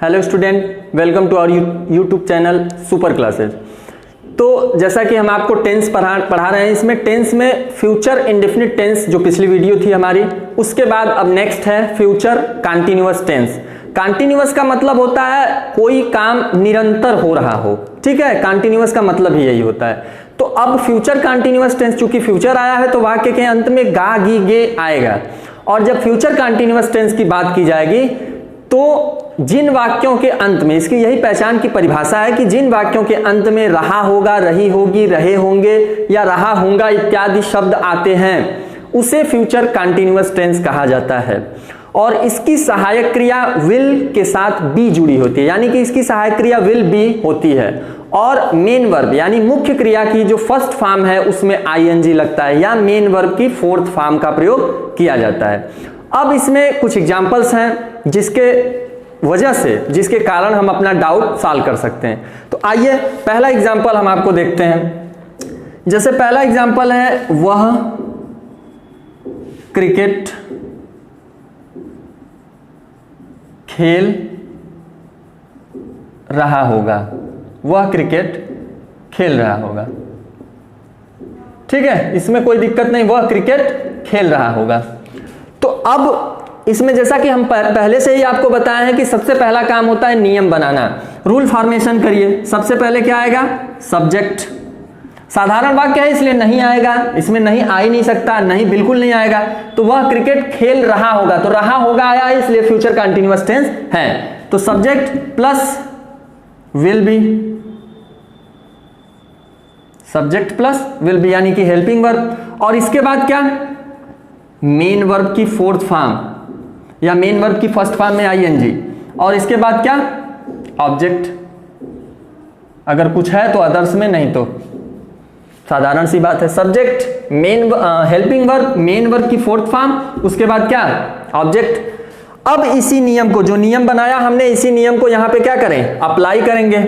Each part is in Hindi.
Hello student, welcome to our YouTube channel super classes. तो जैसा कि हम आपको टेंस पढ़ा रहे हैं, इसमें टेंस में फ्यूचर इंडेफिनिट टेंस जो पिछली वीडियो थी हमारी, उसके बाद अब नेक्स्ट है फ्यूचर कंटिन्यूअस टेंस। कंटिन्यूअस का मतलब होता है कोई काम निरंतर हो रहा हो, ठीक है। कंटिन्यूअस का मतलब ही यही होता है। तो अब फ्यूचर कंटिन्यूअस टेंस, चूंकि फ्यूचर आया है तो वाक्य के अंत में गा गी गे आएगा। और जब फ्यूचर कंटिन्यूअस टेंस की बात की जाएगी तो जिन वाक्यों के अंत में, इसकी यही पहचान की परिभाषा है कि जिन वाक्यों के अंत में रहा होगा, रही होगी, रहे होंगे या रहा होगा इत्यादि शब्द आते हैं, उसे फ्यूचर कंटिन्यूअस टेंस कहा जाता है। और इसकी सहायक क्रिया विल के साथ बी जुड़ी होती है, यानी कि इसकी सहायक क्रिया विल बी होती है। और मेन वर्ब यानी मुख्य क्रिया की जो फर्स्ट फॉर्म है उसमें आईएनजी लगता है, या मेन वर्ब की फोर्थ फॉर्म का प्रयोग किया जाता है। अब इसमें कुछ एग्जांपल्स हैं जिसके कारण हम अपना डाउट सॉल्व कर सकते हैं। तो आइए पहला एग्जांपल हम आपको देखते हैं। जैसे पहला एग्जांपल है, वह क्रिकेट खेल रहा होगा। वह क्रिकेट खेल रहा होगा, ठीक है, इसमें कोई दिक्कत नहीं, वह क्रिकेट खेल रहा होगा। तो अब इसमें जैसा कि हम पहले से ही आपको बताए हैं कि सबसे पहला काम होता है नियम बनाना, रूल फॉर्मेशन करिए। सबसे पहले क्या आएगा? सब्जेक्ट। साधारण वाक्य है इसलिए नहीं आएगा, इसमें नहीं आ ही नहीं सकता, नहीं बिल्कुल नहीं आएगा। तो वह क्रिकेट खेल रहा होगा, तो रहा होगा आया है इसलिए फ्यूचर कंटिन्यूअस टेंस है। तो subject plus will be, subject plus will be यानी कि हेल्पिंग वर्ब। और इसके बाद क्या? मेन वर्ब की फोर्थ फॉर्म या मेन वर्ब की फर्स्ट फॉर्म में आईएनजी। और इसके बाद क्या? ऑब्जेक्ट। अगर कुछ है तो अदर्स में, नहीं तो साधारण सी बात है। Subject, main helping verb, main verb की फोर्थ फॉर्म, उसके बाद क्या? ऑब्जेक्ट। अब इसी नियम को, जो नियम बनाया हमने, इसी नियम को यहां पे क्या करें? अप्लाई करेंगे।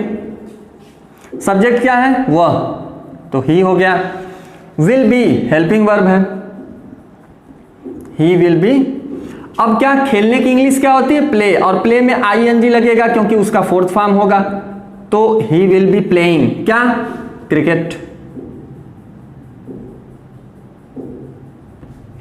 सब्जेक्ट क्या है? वह, तो ही हो गया। विल बी हेल्पिंग वर्ब है, ही विल बी। अब क्या? खेलने की इंग्लिश क्या होती है? प्ले। और प्ले में आईएनजी लगेगा क्योंकि उसका फोर्थ फॉर्म होगा। तो ही विल बी प्लेइंग क्या? Cricket.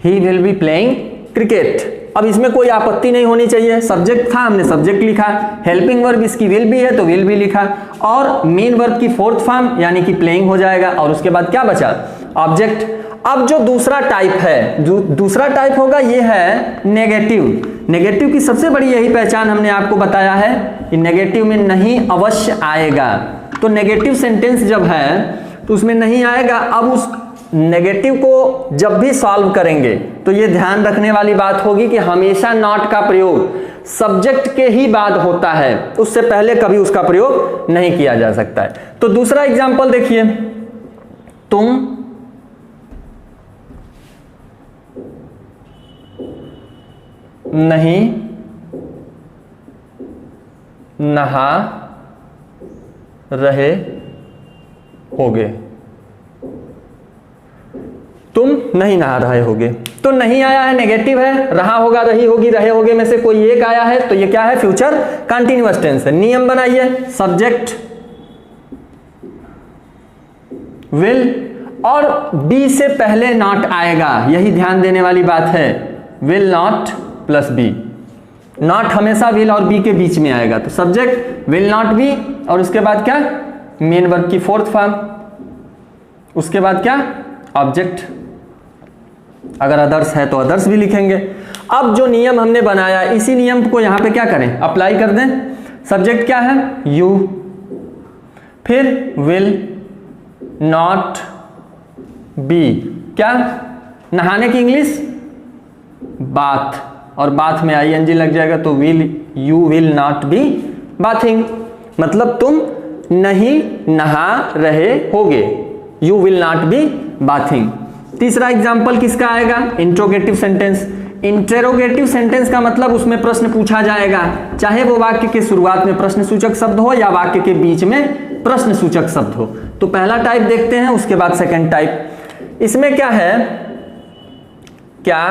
He will be playing cricket. अब इसमें कोई आपत्ति नहीं होनी चाहिए। सब्जेक्ट था, हमने सब्जेक्ट लिखा, हेल्पिंग वर्ब इसकी विल बी है तो विल बी लिखा, और मेन वर्ब की फोर्थ फॉर्म यानी कि प्लेइंग हो जाएगा। और उसके बाद क्या बचा? ऑब्जेक्ट। अब जो दूसरा टाइप है, जो दूसरा टाइप होगा ये है नेगेटिव। नेगेटिव की सबसे बड़ी यही पहचान हमने आपको बताया है कि नेगेटिव में नहीं अवश्य आएगा। तो नेगेटिव सेंटेंस जब है तो उसमें नहीं आएगा। अब उस नेगेटिव को जब भी सॉल्व करेंगे तो ये ध्यान रखने वाली बात होगी कि हमेशा नॉट का प्रयोग सब्जेक्ट के ही बाद होता है, उससे पहले कभी उसका प्रयोग नहीं किया जा सकता है। तो दूसरा एग्जांपल देखिए, तुम नहीं नहा रहे होगे। तुम नहीं नहा रहे होगे, तो नहीं आया है, नेगेटिव है। रहा होगा, रही होगी, रहे होगे में से कोई एक आया है, तो ये क्या है? फ्यूचर कंटिन्यूअस टेंस है। नियम बनाइए, सब्जेक्ट विल, और बी से पहले नॉट आएगा, यही ध्यान देने वाली बात है। Will not plus be, not हमेशा विल और बी के बीच में आएगा। तो सब्जेक्ट विल नॉट बी, और उसके बाद क्या? मेन वर्ब की फोर्थ फॉर्म, उसके बाद क्या? ऑब्जेक्ट। अगर अदर्स है तो अदर्स भी लिखेंगे। अब जो नियम हमने बनाया, इसी नियम को यहां पे क्या करें? अप्लाई कर दें। सब्जेक्ट क्या है? यू, फिर विल नॉट बी क्या? नहाने की इंग्लिश बाथ, और बाथ में आईएनजी लग जाएगा तो you will not be bathing, मतलब तुम नहीं नहा रहे होगे। You will not be bathing. तीसरा एग्जांपल किसका आएगा? Interrogative sentence. इंटेरोगेटिव सेंटेंस का मतलब उसमें प्रश्न पूछा जाएगा, चाहे वो वाक्य के शुरुआत में प्रश्नसूचक शब्द हो या वाक्य के बीच में प्रश्नसूचक शब्द हो। तो पहला टाइप देखते हैं, उसके बाद सेकंड टाइप। इसमें क्या है? क्या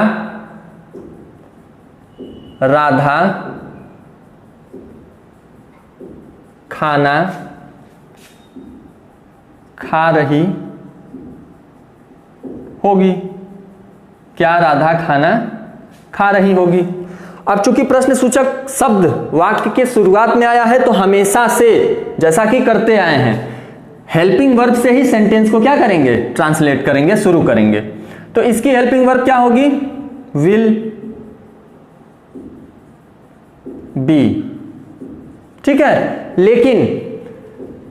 राधा खाना खा रही होगी। क्या राधा खाना खा रही होगी। अब चूंकि प्रश्न सूचक शब्द वाक्य के शुरुआत में आया है तो हमेशा से, जैसा कि करते आए हैं, हेल्पिंग वर्ब से ही सेंटेंस को क्या करेंगे, ट्रांसलेट करेंगे, शुरू करेंगे। तो इसकी हेल्पिंग वर्ब क्या होगी, विल बी। ठीक है, लेकिन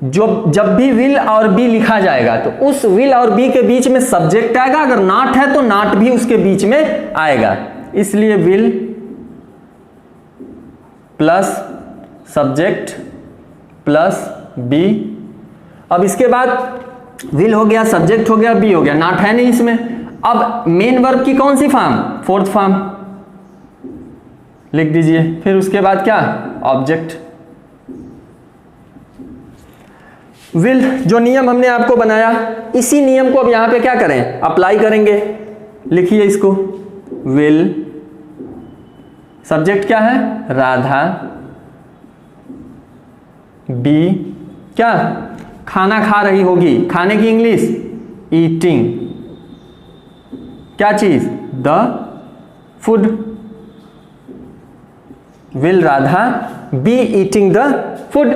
जब भी विल और बी लिखा जाएगा तो उस विल और बी के बीच में सब्जेक्ट आएगा। अगर नॉट है तो नॉट भी उसके बीच में आएगा, इसलिए will plus subject plus be. अब इसके बाद विल हो गया, सब्जेक्ट हो गया, बी हो गया, नॉट है नहीं इसमें। अब मेन वर्ब की कौन सी फॉर्म, फोर्थ फॉर्म लिख दीजिए। फिर उसके बाद क्या, ऑब्जेक्ट। विल जो नियम हमने आपको बनाया, इसी नियम को अब यहां पे क्या करें, अप्लाई करेंगे। लिखिए इसको, विल, सब्जेक्ट क्या है, राधा, बी क्या, खाना खा रही होगी, खाने की इंग्लिश ईटिंग, क्या चीज, the food. Will Radha be eating the food.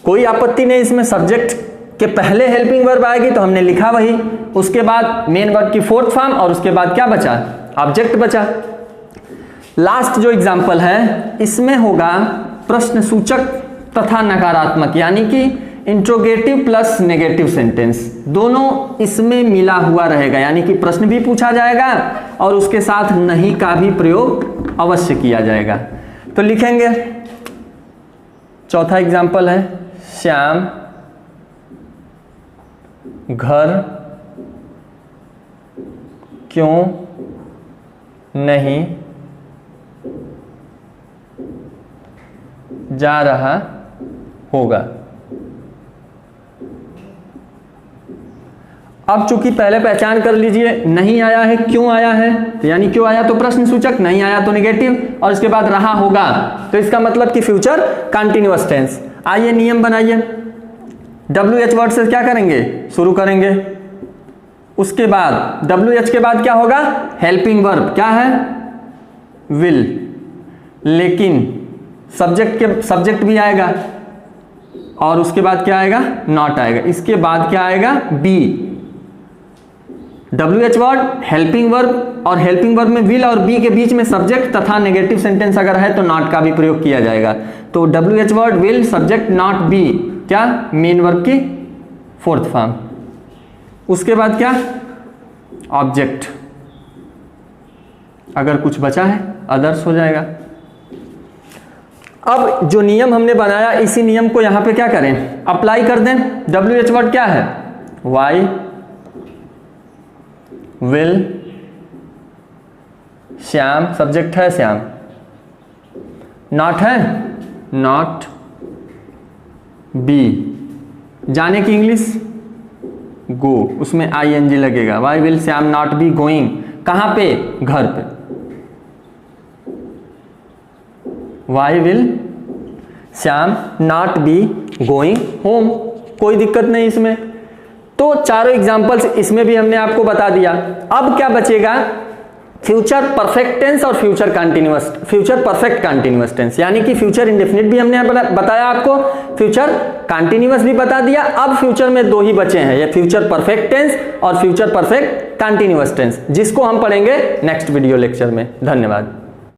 कोई आपत्ति नहीं इसमें, सब्जेक्ट के पहले हेल्पिंग वर्ब आएगी तो हमने लिखा वही, उसके बाद मेन वर्ब की फोर्थ फॉर्म और उसके बाद क्या बचा, ऑब्जेक्ट बचा। लास्ट जो एग्जांपल है इसमें होगा प्रश्न सूचक तथा नकारात्मक, यानी कि इंट्रोगेटिव प्लस नेगेटिव सेंटेंस, दोनों इसमें मिला हुआ रहेगा। यानी कि प्रश्न भी पूछा जाएगा और उसके साथ नहीं का भी प्रयोग अवश्य किया जाएगा। तो लिखेंगे, चौथा एग्जांपल है, श्याम घर क्यों नहीं जा रहा होगा। अब चूंकि पहले पहचान कर लीजिए, नहीं आया है, क्यों आया है, तो यानी क्यों आया तो प्रश्न सूचक, नहीं आया तो नेगेटिव, और इसके बाद रहा होगा तो इसका मतलब कि फ्यूचर कंटीन्यूअस टेंस। आइए नियम बनाइए, WH वर्ड से क्या करेंगे, शुरू करेंगे। उसके बाद WH के बाद क्या होगा, हेल्पिंग वर्ब, क्या है, विल, लेकिन सब्जेक्ट भी आएगा और उसके बाद क्या आएगा, नॉट आएगा। इसके बाद क्या आएगा, be. WH word, helping verb, और हेल्पिंग वर्ब में विल और बी के बीच में सब्जेक्ट तथा नेगेटिव सेंटेंस अगर है तो नॉट का भी प्रयोग किया जाएगा। तो WH word, will, subject, not, be, क्या, मेन वर्ब की फोर्थ फॉर्म। उसके बाद क्या, ऑब्जेक्ट, अगर कुछ बचा है अदर्स हो जाएगा। अब जो नियम हमने बनाया इसी नियम को यहां पे क्या करें, अप्लाई कर दें। WH वर्ड क्या है, वाई, विल, श्याम, सब्जेक्ट है श्याम, नॉट है, नॉट, बी, जाने की इंग्लिश गो, उसमें ING लगेगा। Why will Shyam not be going, कहां पे, घर पे। Why will Shyam not be going home, कोई दिक्कत नहीं इसमें। तो चारों एग्जांपल्स इसमें भी हमने आपको बता दिया। अब क्या बचेगा, फ्यूचर परफेक्ट टेंस और फ्यूचर परफेक्ट कंटीन्यूअस टेंस, यानी कि फ्यूचर इंडेफिनिट भी हमने बताया आपको, फ्यूचर कंटीन्यूअस भी बता दिया। अब फ्यूचर में दो ही बचे हैं, ये फ्यूचर परफेक्ट टेंस और फ्यूचर परफेक्ट कंटीन्यूअस टेंस, जिसको हम पढ़ेंगे नेक्स्ट वीडियो लेक्चर में। धन्यवाद।